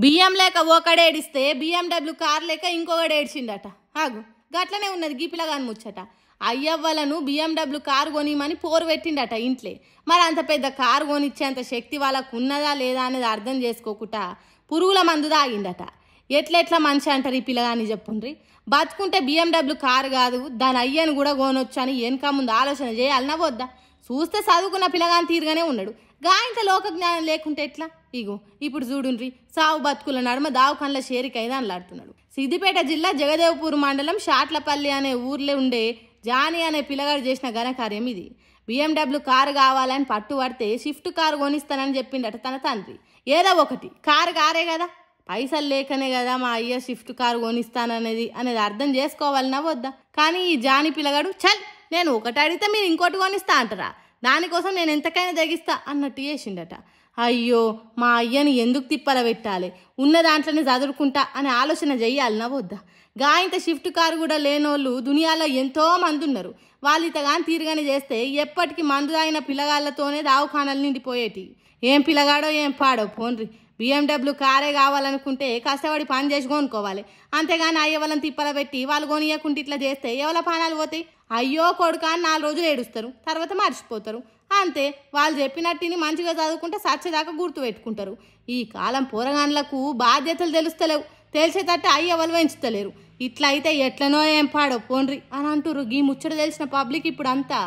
బియ్యం లేక ఒకడేడిస్తే BMW car లేక ఇంకొకడు ఏడ్చిండట. ఆగు, గట్లనే ఉన్నది గీపిలగాని ముచ్చట. అయ్యవ్వలను BMW కారు కొనిమని పోరు పెట్టిండట ఇంట్లే. మరి అంత పెద్ద కారు కొనిచ్చేంత శక్తి వాళ్ళకు ఉన్నదా లేదా అనేది అర్థం చేసుకోకుండా పురుగుల మందు తాగిండట. ఎట్లెట్లా మనిషి అంటారు ఈ పిల్లగాని చెప్పుండ్రి. బతుకుంటే BMW కారు కాదు దాని అయ్యను కూడా కొనొచ్చు అని వెనక ముందు ఆలోచన చేయాలన్నా వద్దా? చూస్తే చదువుకున్న పిల్లగాని తీరుగానే ఉన్నాడు. గాయంత లోక జ్ఞానం లేకుంటే ఎట్లా? ఇగో ఇప్పుడు చూడుండ్రి, సావు బతుకుల నడుమ దావఖాన్ల షేరికైదా అనలాడుతున్నాడు. సిద్దిపేట జిల్లా జగదేవ్పూర్ మండలం షాట్లపల్లి అనే ఊర్లో ఉండే జానీ అనే పిల్లగాడు చేసిన ఘనకార్యం ఇది. BMW కారు కావాలని పట్టుబడితే షిఫ్ట్ కారు కొనిస్తానని చెప్పిండట తన తండ్రి. ఏదో ఒకటి కారే కదా, పైసలు లేకనే కదా మా అయ్య షిఫ్ట్ కారు కొనిస్తాననేది అర్థం చేసుకోవాలన్నా వద్దా? కానీ ఈ జానీ పిల్లగాడు చల్ నేను ఒకటి అడిగితే మీరు ఇంకోటి కొనిస్తా అంటారా, దానికోసం నేను ఎంతకైనా తెగిస్తా అన్నట్టు చేసిండట. అయ్యో మా అయ్యని ఎందుకు తిప్పల పెట్టాలి, ఉన్న దాంట్లోనే చదువుకుంటా అనే ఆలోచన చెయ్యాలన్నా వద్దా? గాయంత షిఫ్ట్ కారు కూడా లేనోళ్ళు దునియాలో ఎంతో మంది ఉన్నారు. వాళ్ళు ఇతగాని తీరుగానే చేస్తే ఎప్పటికీ మందు తాగిన పిల్లగాళ్ళతోనే దావఖానాలు నిండిపోయేటి. ఏం పిల్లగాడో ఏం పాడో పోన్రి. BMW కారే కావాలనుకుంటే కష్టపడి పని చేసి కొనుక్కోవాలి, అంతేగాని అయ్య వాళ్ళని తిప్పల పెట్టి వాళ్ళు కొనియకుంటే ఇట్లా చేస్తే ఎవరి పానాలు పోతాయి? అయ్యో కొడుకా అని 4 రోజులు ఏడుస్తారు, తర్వాత మర్చిపోతారు. అంతే, వాళ్ళు చెప్పినట్టుని మంచిగా చదువుకుంటే సచ్చేదాకా గుర్తు పెట్టుకుంటారు. ఈ కాలం పోరగాన్లకు బాధ్యతలు తెలుస్తలేవు, తెలిసేటట్టు అయ్య వాళ్ళు పెంచుతలేరు. ఇట్లా అయితే ఎట్లనో ఏం పాడో పోన్రి అని అంటుర్రు. ఈ ముచ్చట తెలిసిన పబ్లిక్ ఇప్పుడు అంతా.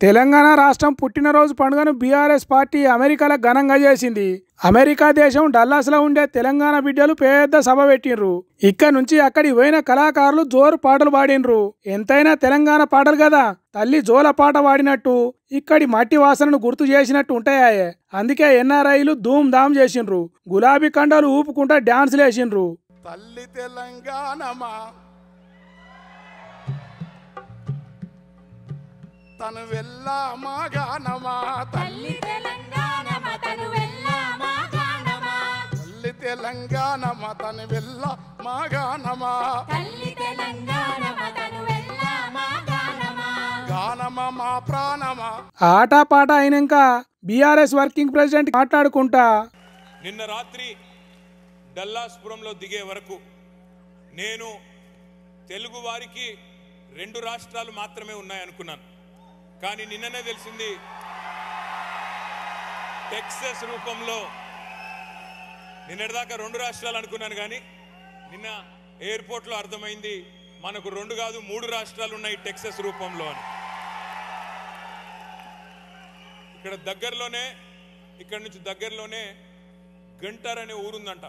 తెలంగాణ రాష్ట్రం పుట్టినరోజు పండుగను బీఆర్ఎస్ పార్టీ అమెరికాలో ఘనంగా చేసింది. అమెరికా దేశం డల్లాస్లో ఉండే తెలంగాణ బిడ్డలు పెద్ద సభ పెట్టిండ్రు. ఇక్కడ నుంచి అక్కడికి పోయిన కళాకారులు జోరు పాటలు పాడినరు. ఎంతైనా తెలంగాణ పాటలు కదా, తల్లి జోల పాట పాడినట్టు ఇక్కడి మట్టి వాసనను గుర్తు చేసినట్టు ఉంటాయాయే. అందుకే ఎన్ఆర్ఐలు ధూమ్ ధామ్ చేసిండ్రు. గులాబీ కండలు ఊపుకుంటా డాన్సులు వేసిండ్రు. తల్లి తెలంగాణమా తను వెళ్ళా మాగానమా, తల్లి తెలంగాణమా తను వెళ్ళా మాగానమా, తల్లి తెలంగాణమా తను వెళ్ళా మాగానమా, తల్లి తెలంగాణమా తను వెళ్ళా మాగానమా, గానమా మా ప్రాణమా. ఆట పాట అయినాక బీఆర్ఎస్ వర్కింగ్ ప్రెసిడెంట్ మాట్లాడుకుంటా, నిన్న రాత్రి డల్లాస్పురంలో దిగే వరకు నేను తెలుగు వారికి 2 రాష్ట్రాలు మాత్రమే ఉన్నాయనుకున్నాను. కానీ నిన్ననే తెలిసింది టెక్సస్ రూపంలో. నిన్నటిదాకా 2 రాష్ట్రాలు అనుకున్నాను, కానీ నిన్న ఎయిర్పోర్ట్లో అర్థమైంది మనకు 2 కాదు 3 రాష్ట్రాలు ఉన్నాయి టెక్సస్ రూపంలో అని. ఇక్కడ నుంచి దగ్గరలోనే గంటర్ అనే ఊరుందంట.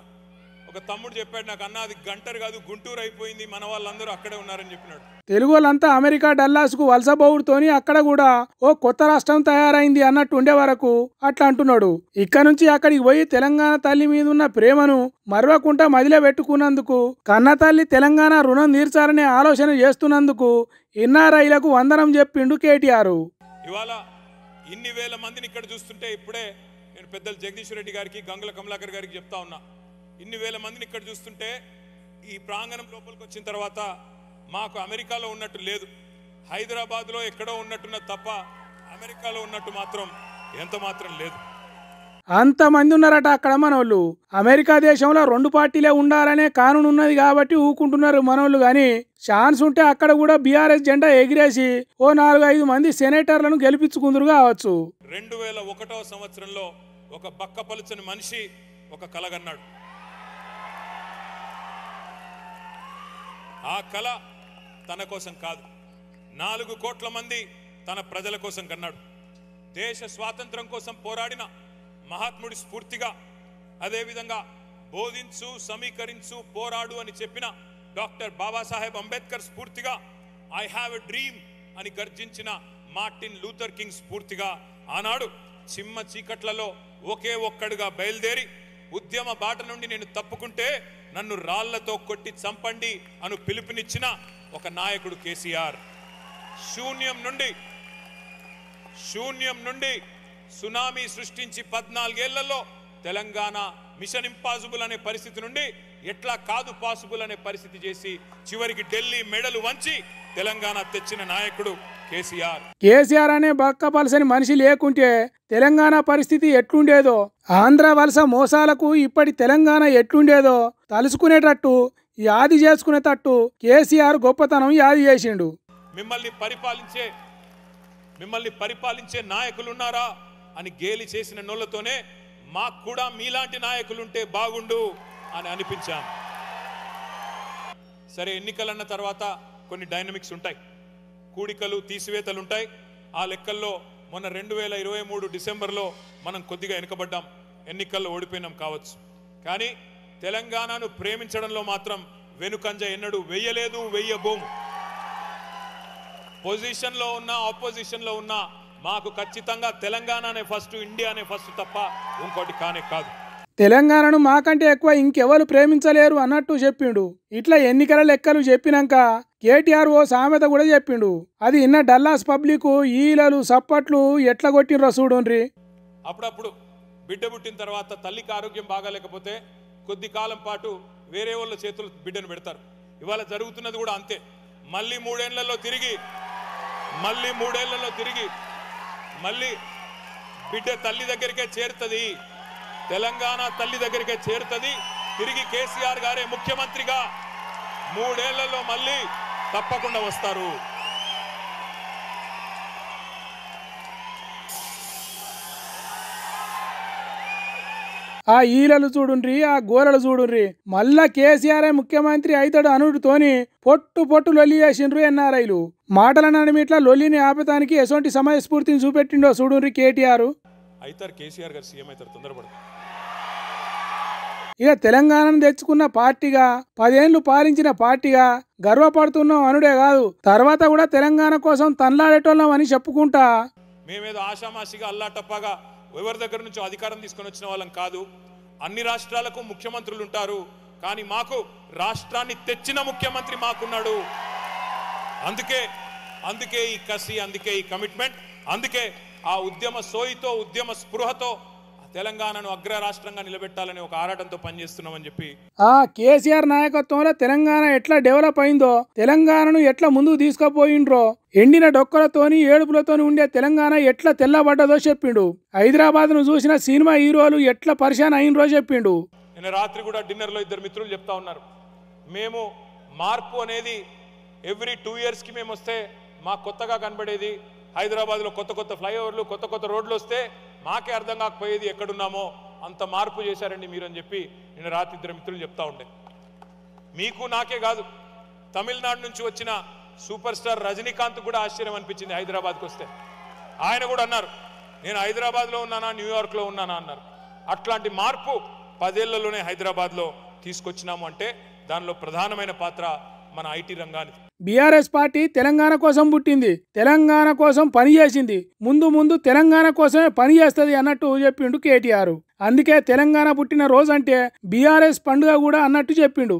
ఒక తమ్ముడు చెప్పాడు నాకు, అన్న అది గంటర్ కాదు గుంటూరు అయిపోయింది, మన వాళ్ళందరూ అక్కడే ఉన్నారని చెప్పినాడు. తెలుగు వాళ్ళంతా అమెరికా డల్లాస్ కు వలస పోవుడుతోని అక్కడ కూడా ఓ కొత్త రాష్ట్రం తయారైంది అన్నట్టు ఉండే వరకు అట్లా అంటున్నాడు. ఇక్కడ నుంచి అక్కడికి పోయి తెలంగాణ తల్లి మీద ఉన్న ప్రేమను మరవకుండా మదిలో పెట్టుకున్నందుకు, కన్న తల్లి తెలంగాణ రుణం తీర్చాలనే ఆలోచన చేస్తున్నందుకు ఎన్ఆర్ఐలకు వందనం చెప్పిండు కేటీఆర్. ఇవాళ ఇన్ని వేల మందిని ఇక్కడ చూస్తుంటే ఇప్పుడే నేను పెద్దలు జగదీశ్వర్ రెడ్డి గారికి గంగుల కమలాకర్ గారికి చెప్తా ఉన్నా, ఇన్ని వేల మందిని ఇక్కడ చూస్తుంటే ఈ ప్రాంగణం లోపలికి వచ్చిన తర్వాత మాకు అమెరికాలో ఉన్నట్టు లేదు, హైదరాబాద్లో ఎక్కడో ఉన్నట్టున్న తప్ప అమెరికాలో ఉన్నట్టు మాత్రం ఎంత మాత్రం లేదు. అంతమంది ఉన్నారట అక్కడ మనోళ్ళు. అమెరికా దేశంలో 2 పార్టీలే ఉండాలనే కానూన్ ఉన్నది కాబట్టి ఊకుంటున్నారు మనోళ్ళు. కానీ ఛాన్స్ ఉంటే అక్కడ కూడా బీఆర్ఎస్ జెండా ఎగిరేసి ఓ 4-5 మంది సెనేటర్లను గెలిపించుకుందరు కావచ్చు. 2001వ సంవత్సరంలో ఒక బక్కపలుచని మనిషి ఒక కలగన్నాడు. ఆ కళ తన కోసం కాదు, 4 కోట్ల మంది తన ప్రజల కోసం కన్నాడు. దేశ స్వాతంత్రం కోసం పోరాడిన మహాత్ముడి స్ఫూర్తిగా, అదేవిధంగా బోధించు సమీకరించు పోరాడు అని చెప్పిన డాక్టర్ బాబాసాహెబ్ అంబేద్కర్ స్ఫూర్తిగా, ఐ హ్యావ్ ఎ డ్రీమ్ అని గర్జించిన మార్టిన్ లూథర్ కింగ్ స్ఫూర్తిగా ఆనాడు చిమ్మ చీకట్లలో ఒకే ఒక్కడుగా బయలుదేరి ఉద్యమ బాట నుండి నేను తప్పుకుంటే నన్ను రాళ్లతో కొట్టి చంపండి అను పిలుపునిచ్చిన ఒక నాయకుడు కేసీఆర్. శూన్యం నుండి సునామీ సృష్టించి 14 ఏళ్లలో తెలంగాణ మిషన్ ఇంపాసిబుల్ అనే పరిస్థితి నుండి ఎట్లా కాదు పాసిబుల్ అనే పరిస్థితి చేసి చివరికి ఢిల్లీ మెడలు వంచి తెలంగాణ తెచ్చిన నాయకుడు కేసీఆర్ అనే బక్కపలసని మనిషి లేకుంటే తెలంగాణ పరిస్థితి ఎట్లుండేదో, ఆంధ్ర వలస మోసాలకు ఇప్పటి తెలంగాణ ఎట్లుండేదో తలుసుకునేటట్టు యాది చేసుకునేటట్టు కేసీఆర్ గొప్పతనం యాది చేసిండు. మిమ్మల్ని పరిపాలించే నాయకులున్నారా అని గేలి చేసిన నోళ్లతోనే మాకు కూడా మీలాంటి నాయకులుంటే బాగుండు అని అనిపించాను. సరే, ఎన్నికలన్న తర్వాత కొన్ని డైనమిక్స్ ఉంటాయి, కూడికలు తీసివేతలు ఉంటాయి. ఆ లెక్కల్లో మొన్న 2023 డిసెంబర్లో మనం కొద్దిగా వెనుకబడ్డాం, ఎన్నికల్లో ఓడిపోయినాం కావచ్చు. కానీ తెలంగాణను ప్రేమించడంలో మాత్రం వెనుకంజ ఎన్నడూ వెయ్యలేదు, వెయ్యబోము. పొజిషన్లో ఉన్నా ఆపోజిషన్లో ఉన్నా మాకు ఖచ్చితంగా తెలంగాణనే ఫస్ట్, ఇండియానే ఫస్ట్ తప్ప ఇంకోటి కానే కాదు. తెలంగాణను మాకంటే ఎక్కువ ఇంకెవరు ప్రేమించలేరు అన్నట్టు చెప్పిండు. ఇట్లా ఎన్నికల లెక్కలు చెప్పినాక కేటీఆర్ ఓ సామెత కూడా చెప్పిండు. అది ఇన్న డల్లాస్ పబ్లిక్ ఈలలు సప్పట్లు ఎట్లా కొట్టినరో చూడుండ్రి. అప్పుడప్పుడు బిడ్డ పుట్టిన తర్వాత తల్లికి ఆరోగ్యం బాగాలేకపోతే కొద్ది కాలం పాటు వేరే వాళ్ళ చేతులు బిడ్డను పెడతారు. ఇవాళ జరుగుతున్నది కూడా అంతే. మళ్ళీ మూడేళ్లలో తిరిగి మళ్ళీ బిడ్డ తల్లి దగ్గరికే చేరుతుంది, తెలంగాణ తల్లి దగ్గరికే చేరుతుంది. తిరిగి కేసీఆర్ గారే ముఖ్యమంత్రిగా 3 ఏళ్లలో మళ్ళీ తప్పకుండా వస్తారు. ఆ ఈలలు చూడుండ్రి, ఆ గోలలు చూడుండ్రి. మళ్ళా కేసీఆర్ ముఖ్యమంత్రి అవుతాడు అనుడితోని పొట్టు లొల్లి చేసిండ్రు ఎన్ఆర్ఐలు. మాటల నడిమిట్లా లొల్లిని ఆపటానికి ఎసొంటి సమయస్ఫూర్తిని చూపెట్టిండో చూడుండ్రి కేటీఆర్. అవుతారు, కేసీఆర్ గారు సీఎం అవుతారు, తొందరపడదు. ఇక తెలంగాణను తెచ్చుకున్న పార్టీగా 10 ఏళ్లు పాలించిన పార్టీగా గర్వపడుతున్నాం అనుడే కాదు, తర్వాత కూడా తెలంగాణ కోసం తన్లాడేటోళ్ళం అని చెప్పుకుంటా మేమేదో ఆషామాషిగా అల్లాటప్పగా ఎవరి దగ్గర నుంచి అధికారం తీసుకొని వచ్చిన వాళ్ళం కాదు. అన్ని రాష్ట్రాలకు ముఖ్యమంత్రులు ఉంటారు, కానీ మాకు రాష్ట్రాన్ని తెచ్చిన ముఖ్యమంత్రి మాకున్నాడు. అందుకే ఈ కసి, అందుకే ఈ కమిట్మెంట్, అందుకే ఆ ఉద్యమ సోయితో, ఉద్యమ స్పృహతో తెలంగాణను అగ్ర రాష్ట్రంగా నిలబెట్టాలని ఒక ఆరాటంతో పనిచేస్తున్నామని చెప్పి ఆ కేసీఆర్ నాయకత్వంలో తెలంగాణ ఎట్లా డెవలప్ అయిందో, తెలంగాణను ఎట్లా ముందుకు తీసుకుపోయిండ్రో, ఎండిన డొక్కలతోని ఏడుపులతోని ఉండే తెలంగాణ ఎట్లా తెల్లబడ్డదో చెప్పిండు. హైదరాబాద్ ను చూసిన సినిమా హీరోలు ఎట్లా పరిశాన్ అయినరో చెప్పిండు. నిన్న రాత్రి కూడా డిన్నర్లో 2 మిత్రులు చెప్తా ఉన్నారు, మేము మార్పు అనేది ఎవ్రీ 2 years కి మేము వస్తే మాకు కొత్తగా కనబడేది. హైదరాబాద్లో కొత్త ఫ్లైఓవర్లు, కొత్త రోడ్లు వస్తే మాకే అర్థం కాకపోయేది ఎక్కడున్నామో, అంత మార్పు చేశారండి మీరు అని చెప్పి నిన్న రాత్రి 2 మిత్రులు చెప్తా ఉండే. మీకు నాకే కాదు, తమిళనాడు నుంచి వచ్చిన సూపర్ స్టార్ రజనీకాంత్ కూడా ఆశ్చర్యం అనిపించింది హైదరాబాద్కి వస్తే. ఆయన కూడా అన్నారు, నేను హైదరాబాద్లో ఉన్నానా, న్యూయార్క్లో ఉన్నానా అన్నారు. అట్లాంటి మార్పు 10 ఏళ్లలోనే హైదరాబాద్లో తీసుకొచ్చినాము అంటే దానిలో ప్రధానమైన పాత్ర మన ఐటీ రంగానికి. బీఆర్ఎస్ పార్టీ తెలంగాణ కోసం పుట్టింది, తెలంగాణ కోసం పనిచేసింది, ముందు తెలంగాణ కోసమే పనిచేస్తుంది అన్నట్టు చెప్పిండు కేటీఆర్. అందుకే తెలంగాణ పుట్టిన రోజంటే బీఆర్ఎస్ పండుగ కూడా అన్నట్టు చెప్పిండు.